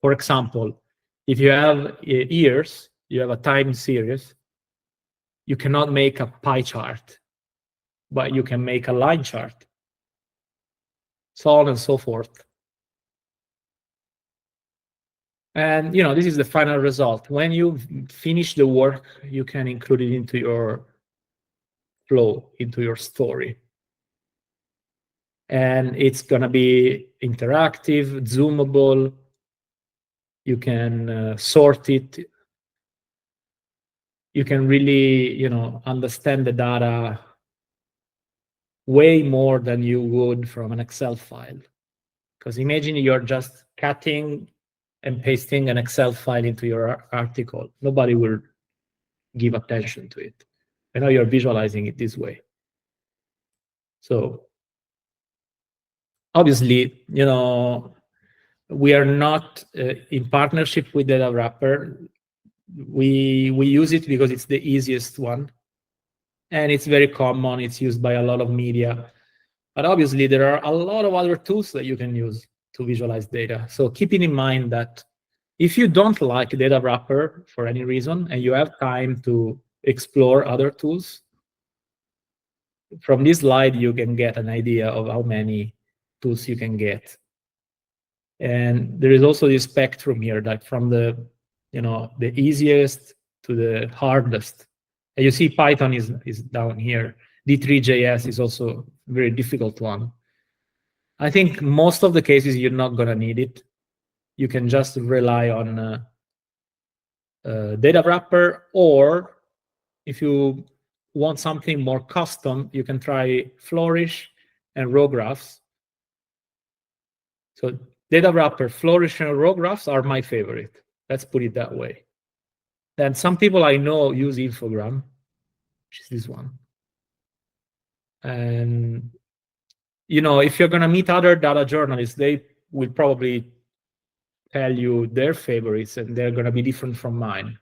For example, if you have years, you have a time series, you cannot make a pie chart, but you can make a line chart, so on and so forth. And this is the final result. When you finish the work, you can include it into your flow, into your story. And it's going to be interactive, zoomable. You can sort it. You can really, understand the data way more than you would from an Excel file. Because imagine you're just cutting and pasting an Excel file into your article. Nobody will give attention to it. I know you're visualizing it this way. So obviously, we are not in partnership with Datawrapper. We use it because it's the easiest one. And it's very common. It's used by a lot of media. But obviously, there are a lot of other tools that you can use to visualize data. So keeping in mind that if you don't like Datawrapper for any reason, and you have time to explore other tools, from this slide, you can get an idea of how many tools you can get. And there is also this spectrum here, that from the easiest to the hardest. And you see Python is down here. D3.js is also a very difficult one. I think most of the cases you're not going to need it. You can just rely on Datawrapper, or if you want something more custom, you can try Flourish and row graphs. So Datawrapper, Flourish, and row graphs are my favorite. Let's put it that way. Then some people I know use Infogram, which is this one. And if you're going to meet other data journalists, they will probably tell you their favorites, and they're going to be different from mine.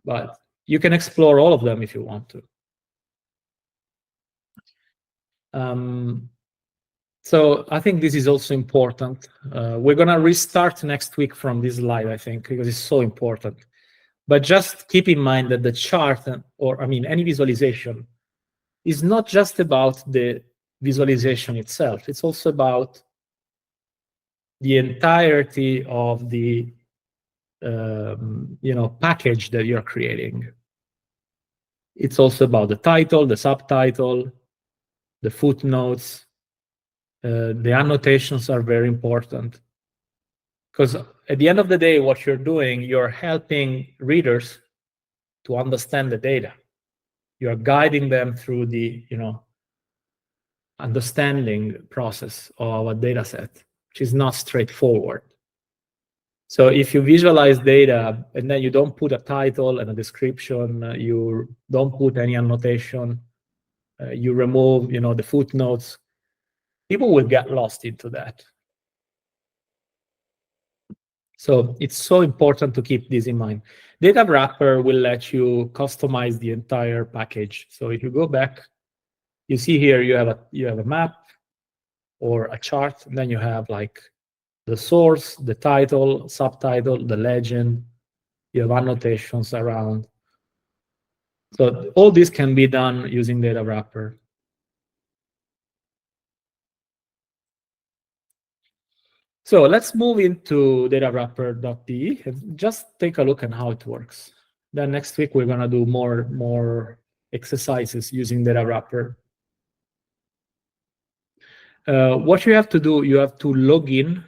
But you can explore all of them if you want to. So I think this is also important. We're going to restart next week from this slide, I think, because it's so important. But just keep in mind that the chart, or I mean, any visualization, is not just about the visualization itself. It's also about the entirety of the package that you're creating. It's also about the title, the subtitle, the footnotes. The annotations are very important, because at the end of the day, what you're doing, you're helping readers to understand the data. You're guiding them through the understanding process of a data set, which is not straightforward. So if you visualize data and then you don't put a title and a description, you don't put any annotation, you remove the footnotes, people will get lost into that. So it's so important to keep this in mind. Datawrapper will let you customize the entire package. So if you go back, you see here you have a map or a chart, and then you have like the source, the title, subtitle, the legend. You have annotations around. So all this can be done using Datawrapper. So let's move into datawrapper.de and just take a look at how it works. Then next week we're gonna do more exercises using Datawrapper. What you have to do, you have to log in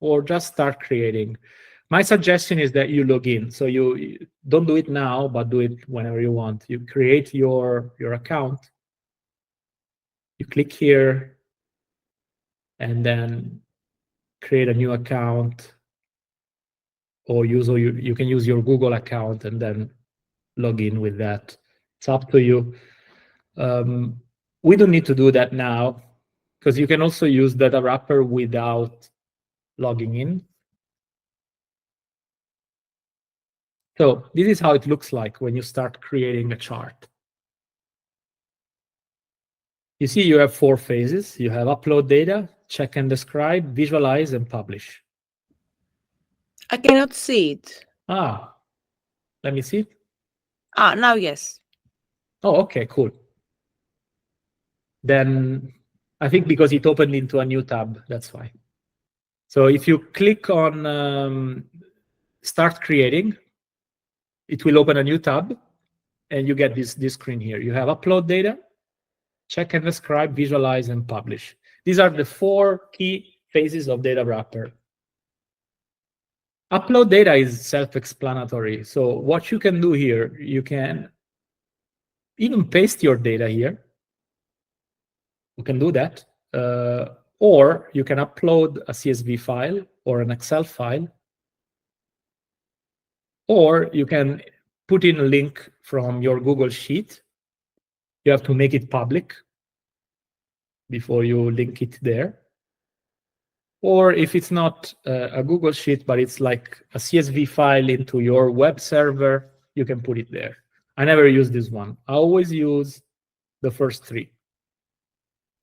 or just start creating. My suggestion is that you log in. So you don't do it now, but do it whenever you want. You create your account. You click here and then create a new account, or you can use your Google account and then log in with that. It's up to you. We don't need to do that now, because you can also use Datawrapper without logging in. So this is how it looks like when you start creating a chart. You see you have 4 phases. You have upload data, check and describe, visualize, and publish. I cannot see it. Let me see. Now yes. Oh, okay, cool. Then I think because it opened into a new tab, that's why. So if you click on start creating, it will open a new tab and you get this screen here. You have upload data, check and describe, visualize, and publish. These are the 4 key phases of Datawrapper. Upload data is self-explanatory. So what you can do here, you can even paste your data here. You can do that. Or you can upload a CSV file or an Excel file. Or you can put in a link from your Google Sheet. You have to make it public before you link it there. Or if it's not a Google Sheet, but it's like a CSV file into your web server, you can put it there. I never use this one. I always use the first 3.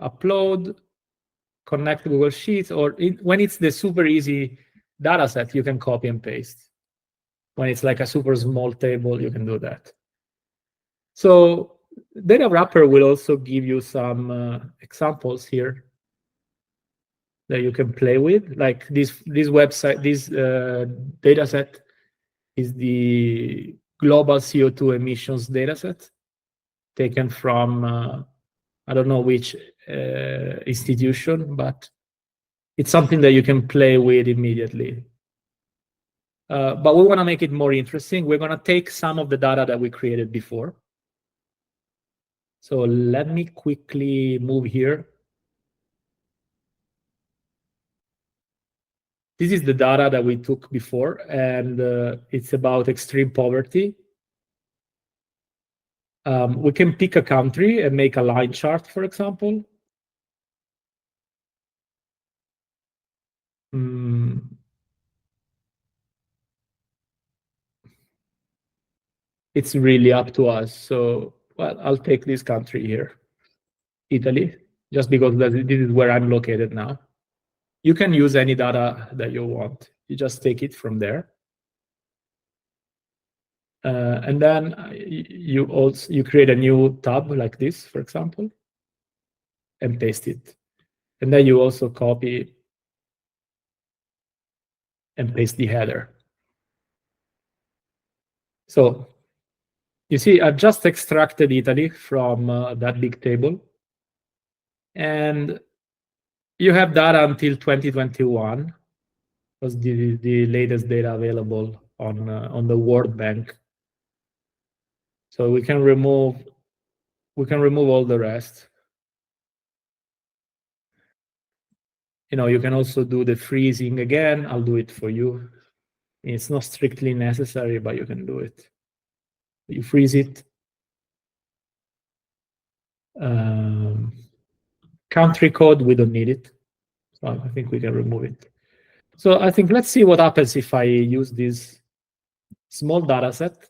Upload, connect to Google Sheets, or when it's the super easy data set, you can copy and paste. When it's like a super small table, you can do that. So Datawrapper will also give you some examples here that you can play with. Like this website, this data set is the global CO2 emissions data set taken from, I don't know which institution, but it's something that you can play with immediately. But we want to make it more interesting. We're going to take some of the data that we created before. So let me quickly move here. This is the data that we took before, and it's about extreme poverty. We can pick a country and make a line chart, for example. It's really up to us. So, well, I'll take this country here, Italy, just because this is where I'm located now. You can use any data that you want. You just take it from there. And then you create a new tab like this, for example, and paste it. And then you also copy and paste the header. So you see, I've just extracted Italy from that big table. And you have data until 2021, was the latest data available on the World Bank. So we can remove all the rest. You can also do the freezing again. I'll do it for you. It's not strictly necessary, but you can do it. You freeze it. Country code, we don't need it. So I think we can remove it. So I think let's see what happens if I use this small data set,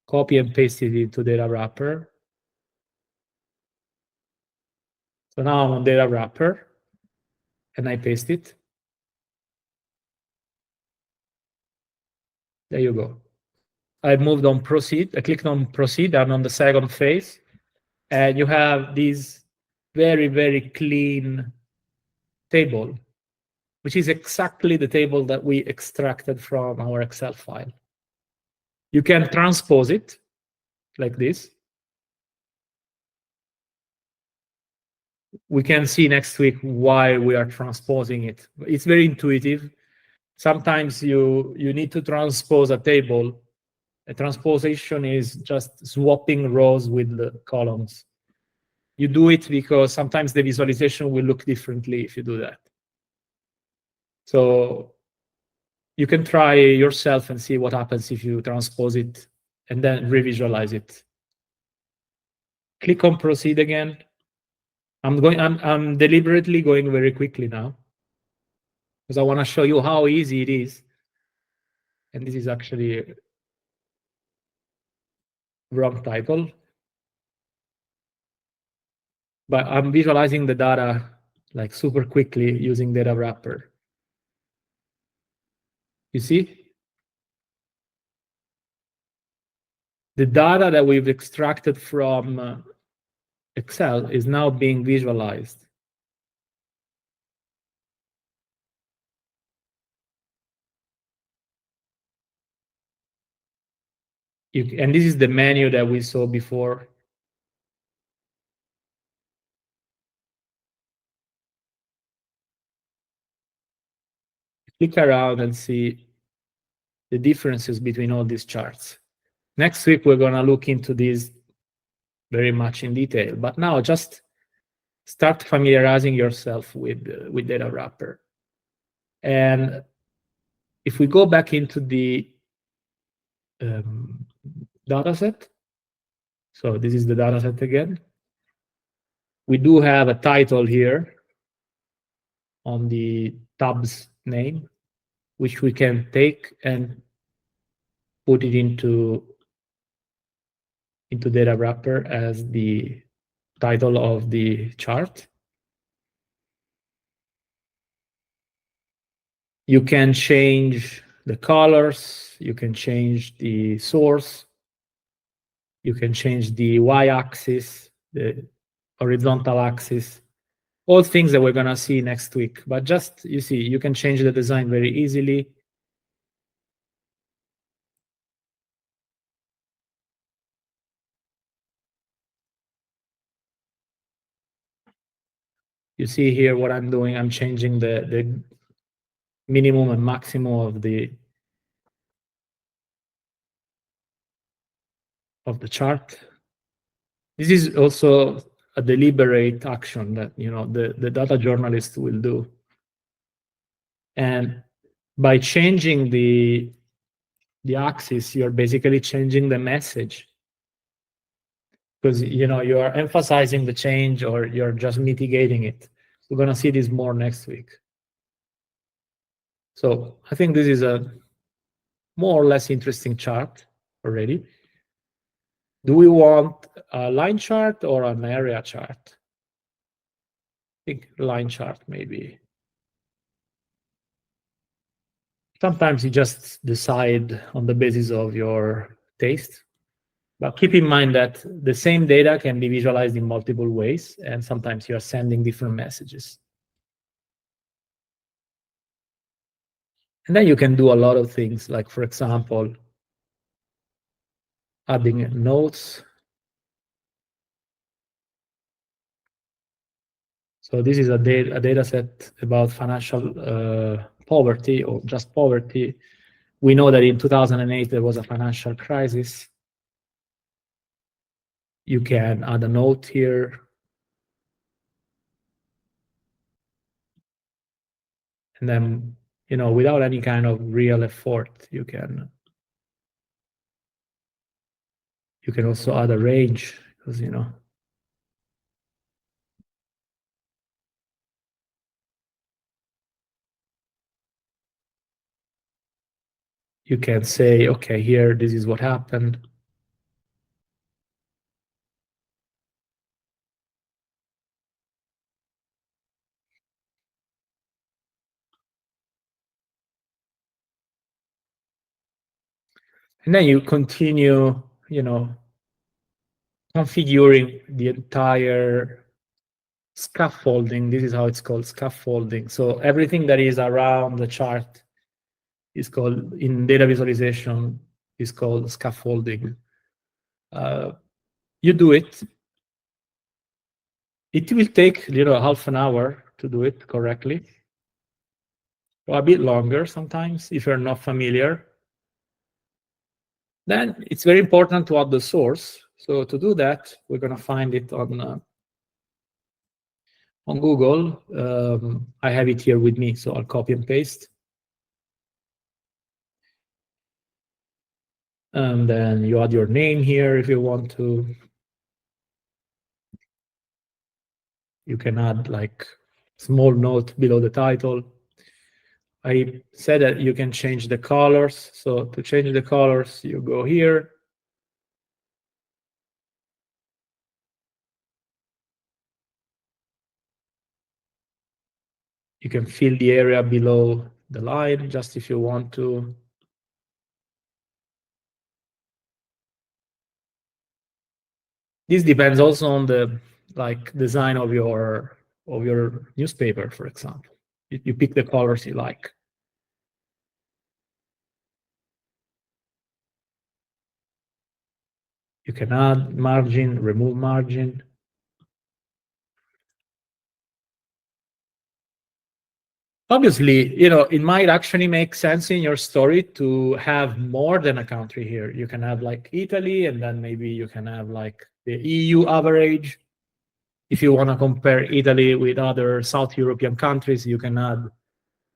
copy and paste it into Datawrapper. So now I'm on Datawrapper, and I paste it. There you go. I moved on proceed. I clicked on proceed. I'm on the second phase. And you have this very, very clean table, which is exactly the table that we extracted from our Excel file. You can transpose it like this. We can see next week why we are transposing it. It's very intuitive. Sometimes you need to transpose a table. A transposition is just swapping rows with the columns. You do it because sometimes the visualization will look differently if you do that. So you can try yourself and see what happens if you transpose it and then revisualize it. Click on proceed again. I'm deliberately going very quickly now because I want to show you how easy it is. And this is actually wrong title. But I'm visualizing the data like super quickly using Datawrapper. You see? The data that we've extracted from Excel is now being visualized. And this is the menu that we saw before. Click around and see the differences between all these charts. Next week, we're going to look into this very much in detail. But now just start familiarizing yourself with Datawrapper. And if we go back into the dataset, so this is the dataset again. We do have a title here on the tab's name, which we can take and put it into Datawrapper as the title of the chart. You can change the colors, you can change the source, you can change the y-axis, the horizontal axis, all things that we're going to see next week. But just, you see, you can change the design very easily. You see here what I'm doing. I'm changing the minimum and maximum of the chart. This is also a deliberate action that the data journalist will do. And by changing the axis, you're basically changing the message, because you are emphasizing the change or you're just mitigating it. We're going to see this more next week. So I think this is a more or less interesting chart already. Do we want a line chart or an area chart? I think line chart maybe. Sometimes you just decide on the basis of your taste. But keep in mind that the same data can be visualized in multiple ways, and sometimes you are sending different messages. And then you can do a lot of things, like, for example, adding notes. So this is a data set about financial poverty, or just poverty. We know that in 2008 there was a financial crisis. You can add a note here. And then, without any kind of real effort, you can also add a range, because you can say, okay, here, this is what happened. And then you continue, configuring the entire scaffolding. This is how it's called, scaffolding. So everything that is around the chart is called, in data visualization, is called scaffolding. You do it. It will take, half an hour to do it correctly, or a bit longer sometimes if you're not familiar. Then it's very important to add the source. So to do that, we're going to find it on Google. I have it here with me, so I'll copy and paste. And then you add your name here if you want to. You can add like small note below the title. I said that you can change the colors. So to change the colors, you go here. You can fill the area below the line, just if you want to. This depends also on the design of your newspaper, for example. You pick the colors you like. You can add margin, remove margin. Obviously, it might actually make sense in your story to have more than a country here. You can have like Italy, and then maybe you can have like the EU average. If you want to compare Italy with other South European countries, you can add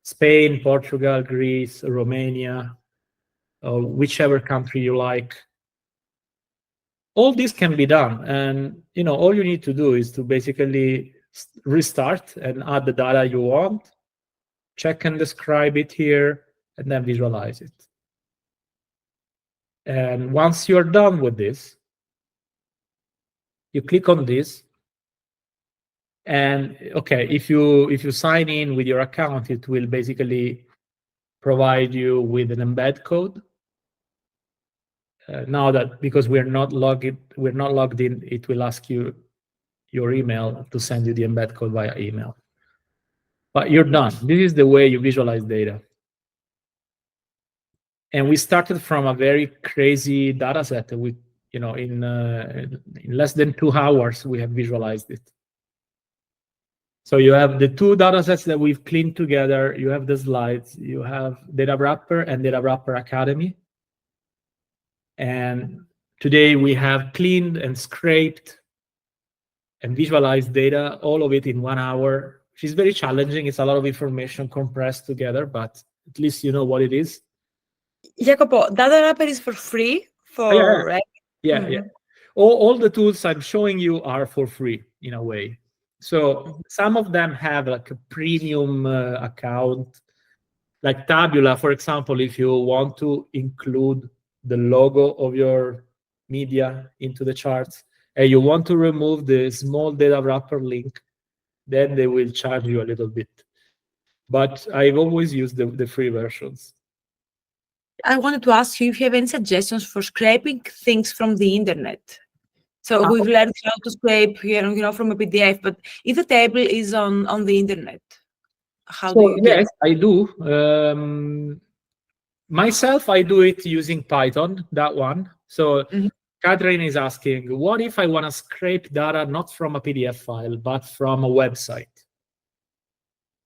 Spain, Portugal, Greece, Romania, or whichever country you like. All this can be done, and all you need to do is to basically restart and add the data you want, check and describe it here, and then visualize it. And once you're done with this, you click on this, and okay, if you sign in with your account, it will basically provide you with an embed code. Now that, because we're not logged in, it will ask you your email to send you the embed code via email. But you're done. This is the way you visualize data. And we started from a very crazy data set. We, in less than 2 hours, we have visualized it. So you have the 2 data sets that we've cleaned together. You have the slides. You have Datawrapper and Datawrapper Academy. And today we have cleaned and scraped and visualized data, all of it in 1 hour, which is very challenging. It's a lot of information compressed together, but at least you know what it is. Jacopo, Datawrapper is for free, right? Yeah, yeah. All the tools I'm showing you are for free in a way. So some of them have like a premium account, like Tabula, for example. If you want to include the logo of your media into the charts, and you want to remove the small Datawrapper link, then they will charge you a little bit. But I've always used the free versions. I wanted to ask you if you have any suggestions for scraping things from the internet. So we've learned how to scrape, from a PDF, but if the table is on the internet, how do you get yes, I do. Myself, I do it using Python, that one. So Catherine is asking, what if I want to scrape data not from a PDF file, but from a website?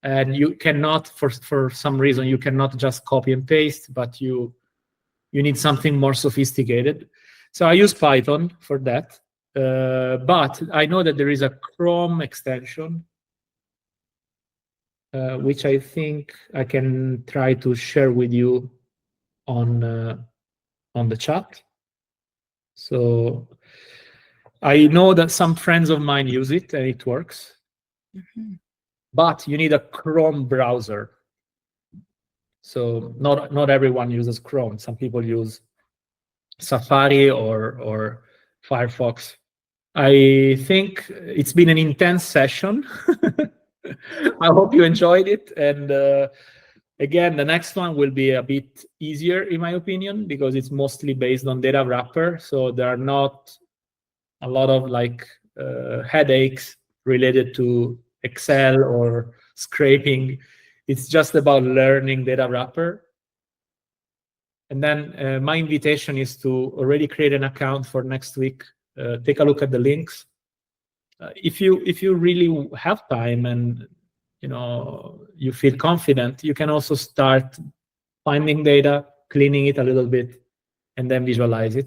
And you cannot, for some reason, you cannot just copy and paste, but you need something more sophisticated. So I use Python for that. But I know that there is a Chrome extension, which I think I can try to share with you on the chat. So I know that some friends of mine use it and it works. But you need a Chrome browser. So not everyone uses Chrome. Some people use Safari or Firefox. I think it's been an intense session. I hope you enjoyed it. And again, the next one will be a bit easier, in my opinion, because it's mostly based on Datawrapper. So there are not a lot of headaches related to Excel or scraping. It's just about learning Datawrapper. And then my invitation is to already create an account for next week. Take a look at the links. If you really have time and you feel confident, you can also start finding data, cleaning it a little bit, and then visualize it.